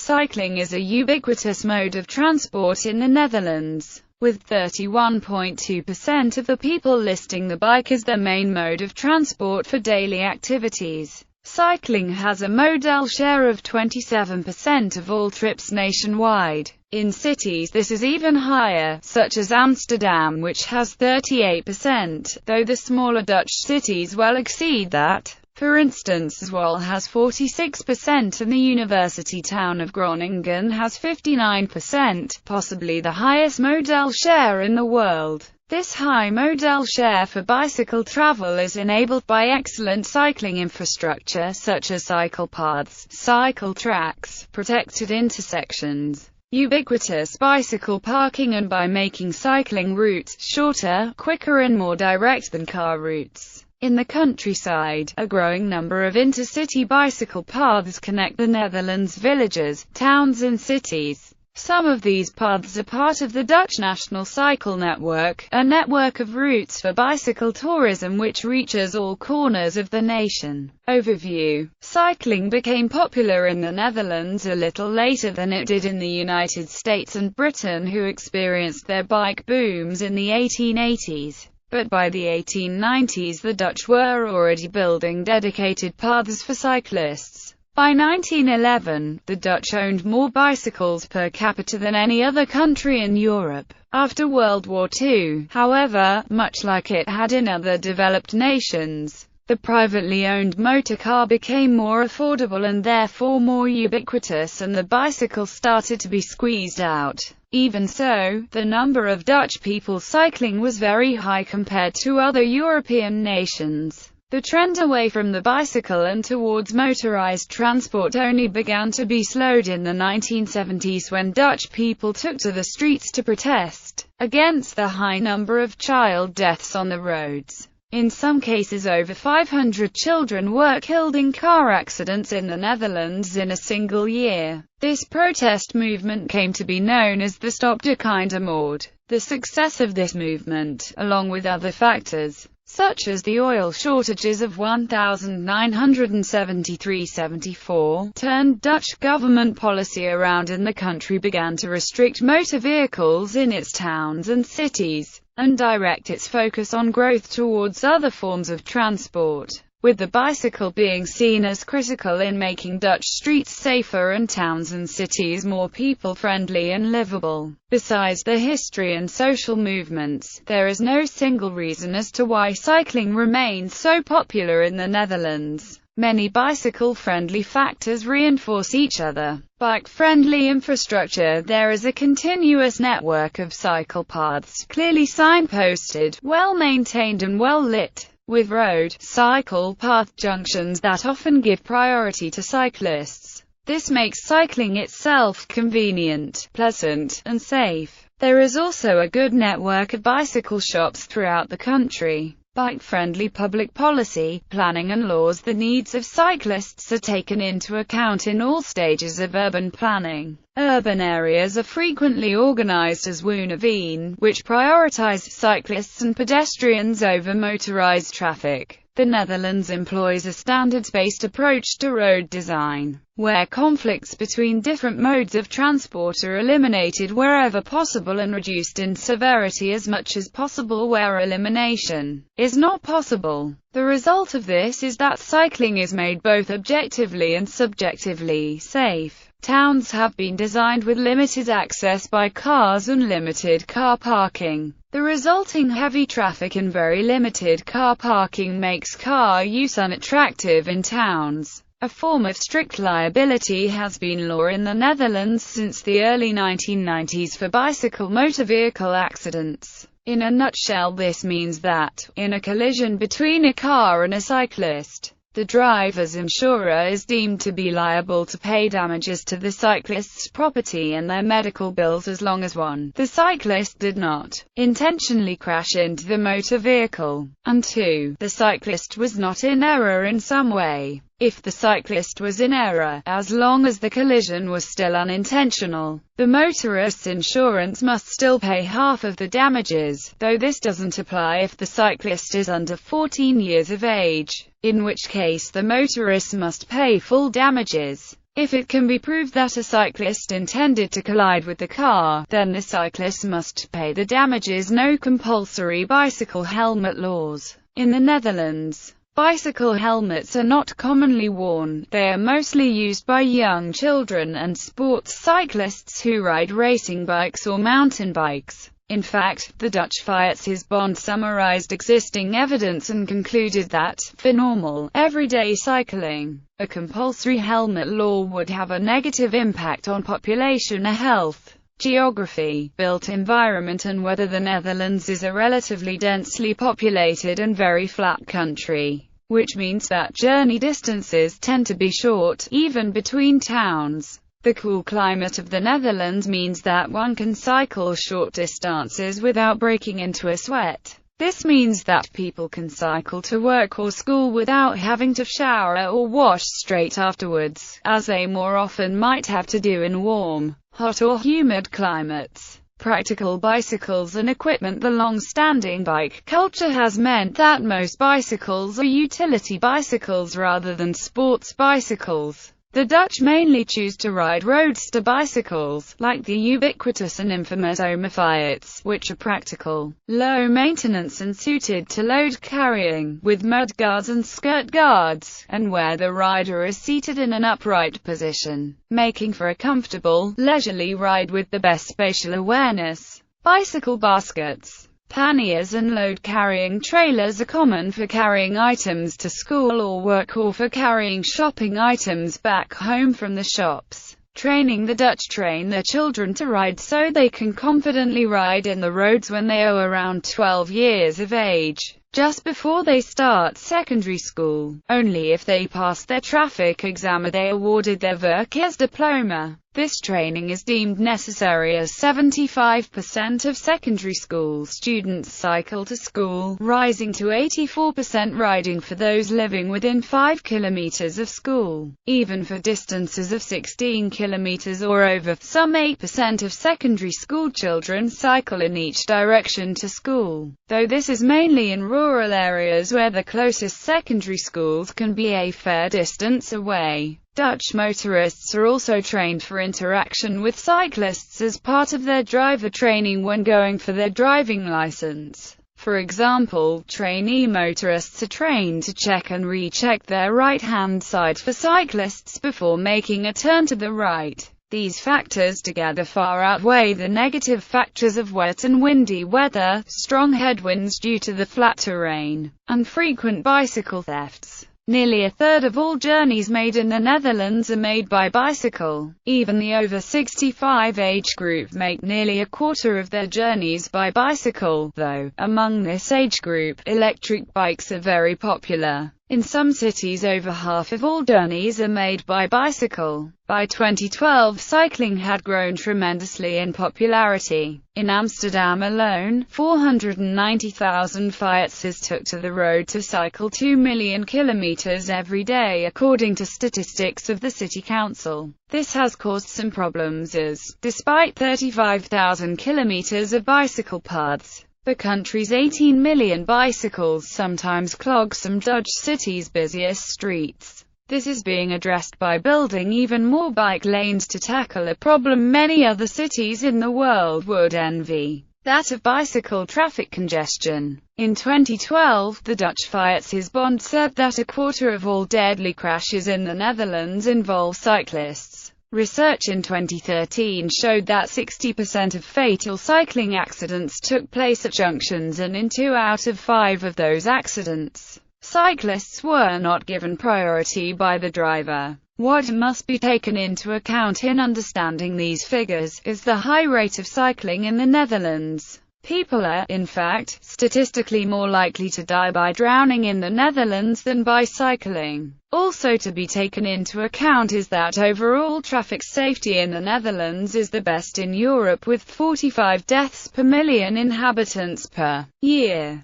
Cycling is a ubiquitous mode of transport in the Netherlands, with 31.2% of the people listing the bike as their main mode of transport for daily activities. Cycling has a modal share of 27% of all trips nationwide. In cities this is even higher, such as Amsterdam, which has 38%, though the smaller Dutch cities well exceed that. For instance, Zwolle has 46% and the university town of Groningen has 59%, possibly the highest modal share in the world. This high modal share for bicycle travel is enabled by excellent cycling infrastructure such as cycle paths, cycle tracks, protected intersections, ubiquitous bicycle parking, and by making cycling routes shorter, quicker and more direct than car routes. In the countryside, a growing number of intercity bicycle paths connect the Netherlands' villages, towns and cities. Some of these paths are part of the Dutch National Cycle Network, a network of routes for bicycle tourism which reaches all corners of the nation. Overview. Cycling became popular in the Netherlands a little later than it did in the United States and Britain, who experienced their bike booms in the 1880s. But by the 1890s the Dutch were already building dedicated paths for cyclists. By 1911, the Dutch owned more bicycles per capita than any other country in Europe. After World War II, however, much like it had in other developed nations, the privately owned motor car became more affordable and therefore more ubiquitous, and the bicycle started to be squeezed out. Even so, the number of Dutch people cycling was very high compared to other European nations. The trend away from the bicycle and towards motorized transport only began to be slowed in the 1970s when Dutch people took to the streets to protest against the high number of child deaths on the roads. In some cases over 500 children were killed in car accidents in the Netherlands in a single year. This protest movement came to be known as the Stop de Kindermoord. The success of this movement, along with other factors, such as the oil shortages of 1973-74, turned Dutch government policy around and the country began to restrict motor vehicles in its towns and cities, and direct its focus on growth towards other forms of transport, with the bicycle being seen as critical in making Dutch streets safer and towns and cities more people-friendly and livable. Besides the history and social movements, there is no single reason as to why cycling remains so popular in the Netherlands. Many bicycle-friendly factors reinforce each other. Bike-friendly infrastructure. There is a continuous network of cycle paths, clearly signposted, well-maintained and well-lit, with road, cycle path junctions that often give priority to cyclists. This makes cycling itself convenient, pleasant, and safe. There is also a good network of bicycle shops throughout the country. Bike-friendly public policy, planning and laws. The needs of cyclists are taken into account in all stages of urban planning. Urban areas are frequently organized as woonwegen, which prioritize cyclists and pedestrians over motorized traffic. The Netherlands employs a standards-based approach to road design, where conflicts between different modes of transport are eliminated wherever possible and reduced in severity as much as possible where elimination is not possible. The result of this is that cycling is made both objectively and subjectively safe. Towns have been designed with limited access by cars and limited car parking. The resulting heavy traffic and very limited car parking makes car use unattractive in towns. A form of strict liability has been law in the Netherlands since the early 1990s for bicycle motor vehicle accidents. In a nutshell, this means that, in a collision between a car and a cyclist, the driver's insurer is deemed to be liable to pay damages to the cyclist's property and their medical bills as long as 1. The cyclist did not intentionally crash into the motor vehicle, and 2. The cyclist was not in error in some way. If the cyclist was in error, as long as the collision was still unintentional, the motorist's insurance must still pay half of the damages, though this doesn't apply if the cyclist is under 14 years of age, in which case the motorist must pay full damages. If it can be proved that a cyclist intended to collide with the car, then the cyclist must pay the damages. No compulsory bicycle helmet laws. In the Netherlands, bicycle helmets are not commonly worn. They are mostly used by young children and sports cyclists who ride racing bikes or mountain bikes. In fact, the Dutch Fietsbond summarized existing evidence and concluded that, for normal, everyday cycling, a compulsory helmet law would have a negative impact on population health, geography, built environment and whether. The Netherlands is a relatively densely populated and very flat country, which means that journey distances tend to be short, even between towns. The cool climate of the Netherlands means that one can cycle short distances without breaking into a sweat. This means that people can cycle to work or school without having to shower or wash straight afterwards, as they more often might have to do in warm, hot or humid climates. Practical bicycles and equipment. The long-standing bike culture has meant that most bicycles are utility bicycles rather than sports bicycles. The Dutch mainly choose to ride roadster bicycles, like the ubiquitous and infamous Oma Fiets, which are practical, low maintenance and suited to load carrying, with mud guards and skirt guards, and where the rider is seated in an upright position, making for a comfortable, leisurely ride with the best spatial awareness. Bicycle baskets, panniers and load-carrying trailers are common for carrying items to school or work or for carrying shopping items back home from the shops. Training. The Dutch train their children to ride so they can confidently ride in the roads when they are around 12 years of age, just before they start secondary school. Only if they pass their traffic exam are they awarded their verkeersdiploma. This training is deemed necessary as 75% of secondary school students cycle to school, rising to 84% riding for those living within 5 kilometers of school. Even for distances of 16 kilometers or over, some 8% of secondary school children cycle in each direction to school, though this is mainly in rural areas where the closest secondary schools can be a fair distance away. Dutch motorists are also trained for interaction with cyclists as part of their driver training when going for their driving license. For example, trainee motorists are trained to check and recheck their right-hand side for cyclists before making a turn to the right. These factors together far outweigh the negative factors of wet and windy weather, strong headwinds due to the flat terrain, and frequent bicycle thefts. Nearly a third of all journeys made in the Netherlands are made by bicycle. Even the over 65 age group make nearly a quarter of their journeys by bicycle, though, among this age group, electric bikes are very popular. In some cities over half of all journeys are made by bicycle. By 2012 cycling had grown tremendously in popularity. In Amsterdam alone, 490,000 Fietsers took to the road to cycle 2 million kilometers every day according to statistics of the city council. This has caused some problems as, despite 35,000 kilometers of bicycle paths, the country's 18 million bicycles sometimes clog some Dutch cities' busiest streets. This is being addressed by building even more bike lanes to tackle a problem many other cities in the world would envy, that of bicycle traffic congestion. In 2012, the Dutch Fietsbond said that a quarter of all deadly crashes in the Netherlands involve cyclists. Research in 2013 showed that 60% of fatal cycling accidents took place at junctions, and in 2 out of 5 of those accidents, cyclists were not given priority by the driver. What must be taken into account in understanding these figures is the high rate of cycling in the Netherlands. People are, in fact, statistically more likely to die by drowning in the Netherlands than by cycling. Also to be taken into account is that overall traffic safety in the Netherlands is the best in Europe with 45 deaths per million inhabitants per year.